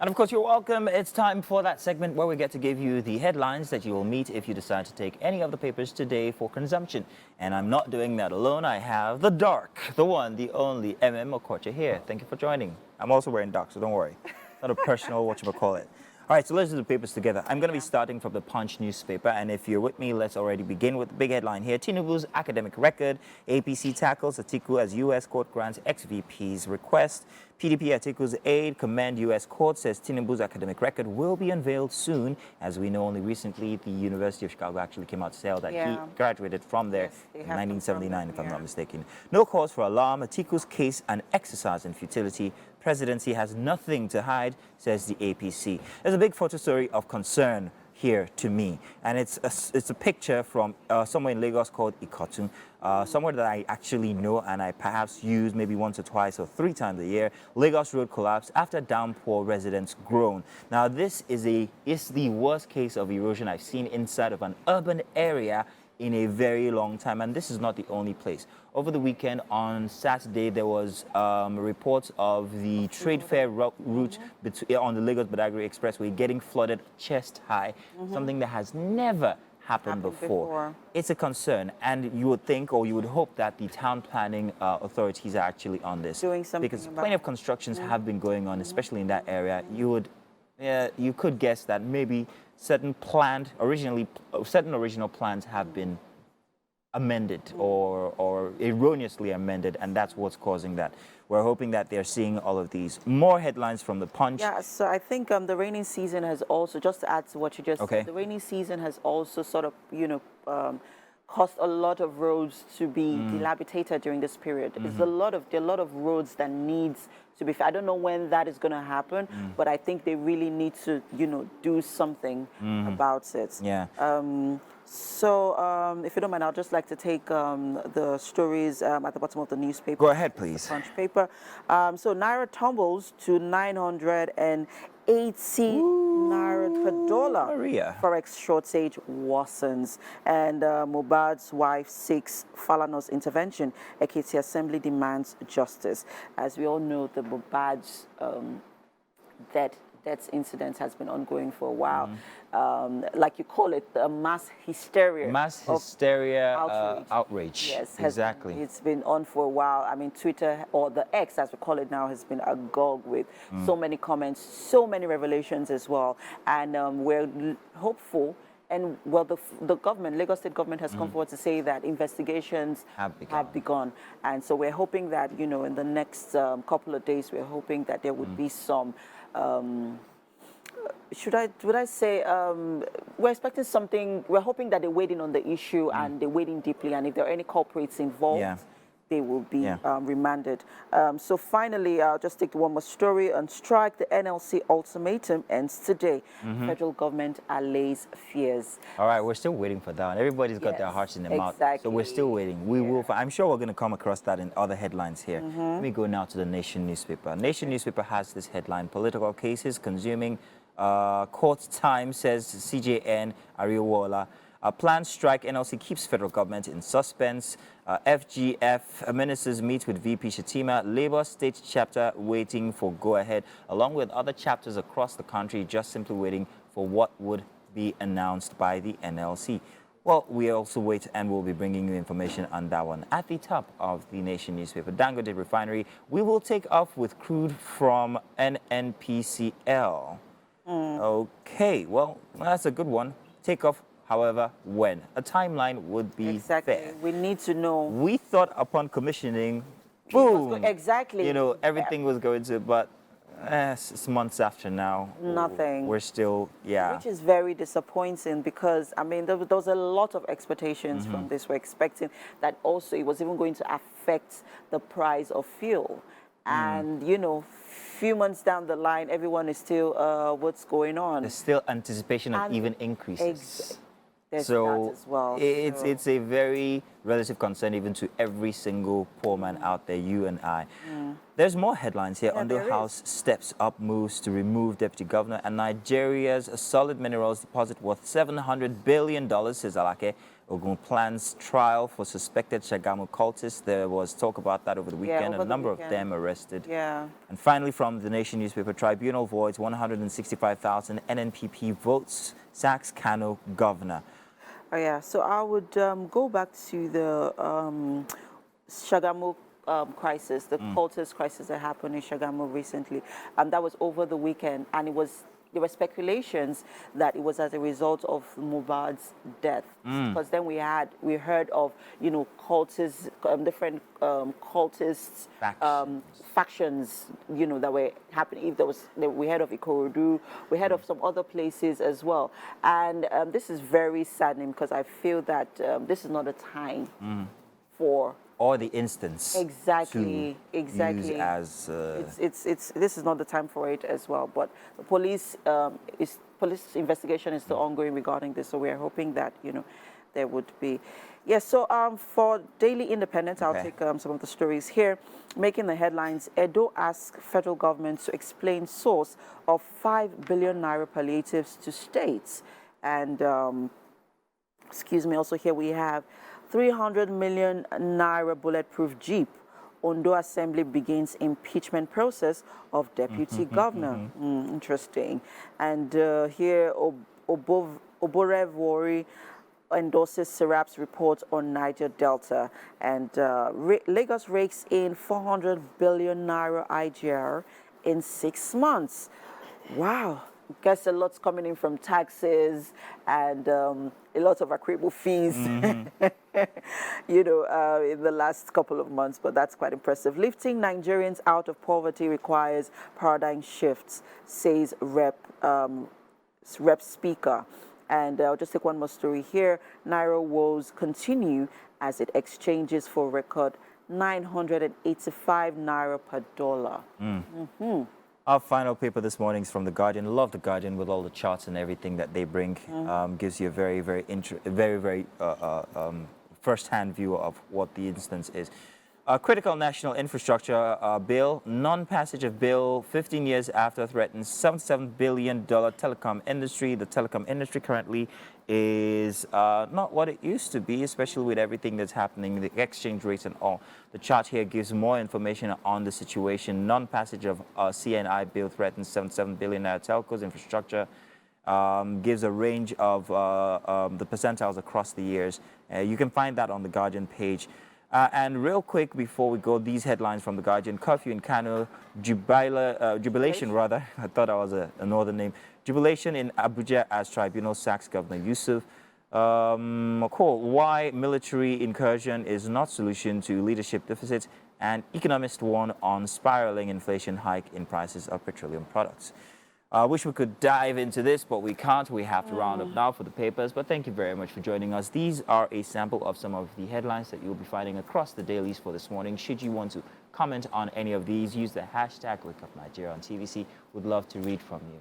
And of course, you're welcome. It's time for that segment where we get to give you the headlines that you will meet if you decide to take any of the papers today for consumption. And I'm not doing that alone. I have the dark, the one, the only Okocha here. Thank you for joining. I'm also wearing dark, so don't worry. It's not a personal whatchamacallit. All right, so let's do the papers together. I'm going to be starting from the Punch newspaper, and if you're with me, let's already begin with the big headline here. Tinubu's academic record. APC tackles Atiku as U.S. court grants ex-VP's request. PDP Atiku's aide commend U.S. court, says Tinubu's academic record will be unveiled soon. As we know, only recently, the University of Chicago actually came out to say that he graduated from there in 1979, if I'm not mistaken. No cause for alarm. Atiku's case an exercise in futility. Presidency has nothing to hide, says the APC. There's a big photo story of concern here to me, and it's a picture from somewhere in Lagos called Ikotun, somewhere that I actually know and I perhaps use maybe once or twice or 3 times a year. Lagos road collapse after downpour, residents groan. Now this is the worst case of erosion I've seen inside of an urban area in a very long time, and this is not the only place. Over the weekend on Saturday, there was reports of the trade fair route on the Lagos-Badagry Expressway getting flooded chest high, something that has never happened before. It's a concern, and you would think or you would hope that the town planning authorities are actually on this, doing something, because plenty of constructions have been going on, especially in that area. You could guess that maybe certain original plans have been amended or erroneously amended, and that's what's causing that. We're hoping that they're seeing all of these. More headlines from the Punch. Yeah, so I think the rainy season has also, just to add to what you just said, the rainy season has also sort of, caused a lot of roads to be dilapidated during this period. There are a lot of roads that needs to be. I don't know when that is going to happen, but I think they really need to, do something about it. Yeah. So, if you don't mind, I'd just like to take the stories at the bottom of the newspaper. Go ahead, please. Punch paper. So, Naira tumbles to 980 Naira per dollar. Maria. Forex shortage worsens. And Mohbad's wife seeks Falana's intervention. Ekiti Assembly demands justice. As we all know, the Mohbad's death incident has been ongoing for a while. Like you call it, the mass hysteria. Mass hysteria outrage. Yes, exactly. It's been on for a while. I mean, Twitter, or the X as we call it now, has been agog with so many comments, so many revelations as well. And we're hopeful. And well, the government, Lagos State government, has come forward to say that investigations have begun. And so we're hoping that, in the next couple of days, we're hoping that there would be some, would I say, we're expecting something, we're hoping that they're waiting on the issue and they're waiting deeply. And if there are any culprits involved, they will be remanded. So finally, I'll just take one more story on strike. The NLC ultimatum ends today. Federal government allays fears. All right, we're still waiting for that one. Everybody's got their hearts in their mouth. So we're still waiting. We will. I'm sure we're going to come across that in other headlines here. Let me go now to the Nation newspaper. Nation newspaper has this headline: political cases consuming court time, says CJN Ariwola. A planned strike, NLC keeps federal government in suspense. FGF ministers meet with VP Shatima. Labour State chapter waiting for go-ahead, along with other chapters across the country, just simply waiting for what would be announced by the NLC. Well, we also wait, and we'll be bringing you information on that one. At the top of the Nation newspaper, Dangote Refinery, we will take off with crude from NNPCL. Okay, well, that's a good one. Take off. However, when? A timeline would be fair. We need to know. We thought upon commissioning, boom. Exactly. Everything was going to, but it's months after now. Nothing. We're still, Which is very disappointing because, I mean, there was a lot of expectations from this. We're expecting that also it was even going to affect the price of fuel. And, few months down the line, everyone is still, what's going on? There's still anticipation of even increases. So that as well. It's a very relative concern even to every single poor man out there, you and I. There's more headlines here. Ondo House steps up moves to remove Deputy Governor, and Nigeria's solid minerals deposit worth $700 billion, says Alake. Ogun plans trial for suspected Shagamu cultists. There was talk about that over the weekend. A number of them arrested. Yeah. And finally, from the Nation newspaper, Tribunal voids 165,000 NNPP votes, sacks Kano governor. Oh, yeah. So I would go back to the Shagamu crisis, the cultist crisis that happened in Shagamu recently. That was over the weekend, and there were speculations that it was as a result of Mohbad's death. Because then we heard of, cultists, different cultists, factions, that were happening. We heard of Ikorodu, we heard of some other places as well. And this is very saddening because I feel that this is not a time for... Or the instance. Exactly. Use as this is not the time for it as well. But the police investigation is still ongoing regarding this. So we are hoping that there would be. Yes. So for Daily Independent, I'll take some of the stories here. Making the headlines: Edo asks federal government to explain source of 5 billion naira palliatives to states. And excuse me. Also here we have 300 million naira bulletproof Jeep. Ondo Assembly begins impeachment process of deputy governor. Interesting. And here, Oborevori endorses Serap's report on Niger Delta. And Lagos rakes in 400 billion naira IGR in 6 months. Wow. Guess a lot's coming in from taxes and a lot of accruable fees, in the last couple of months, but that's quite impressive. Lifting Nigerians out of poverty requires paradigm shifts, says Rep Speaker. And I'll just take one more story here. Naira woes continue as it exchanges for record 985 naira per dollar. Our final paper this morning is from The Guardian. Love The Guardian with all the charts and everything that they bring. Gives you a very first-hand view of what the instance is. Critical National Infrastructure Bill, non-passage of bill 15 years after threatens $77 billion telecom industry. The telecom industry currently is not what it used to be, especially with everything that's happening, the exchange rates and all. The chart here gives more information on the situation. Non-passage of CNI bill threatens $77 billion telcos infrastructure. Gives a range of the percentiles across the years. You can find that on the Guardian page. And real quick, before we go, these headlines from The Guardian. Curfew in Kano, jubilation rather. I thought I was a northern name. Jubilation in Abuja as tribunal sacks Governor Yusuf. Why military incursion is not solution to leadership deficits. And economists warn on spiraling inflation hike in prices of petroleum products. I wish we could dive into this, but we can't. We have to round up now for the papers. But thank you very much for joining us. These are a sample of some of the headlines that you'll be finding across the dailies for this morning. Should you want to comment on any of these, use the hashtag WakeUpNigeria on TVC. We'd love to read from you.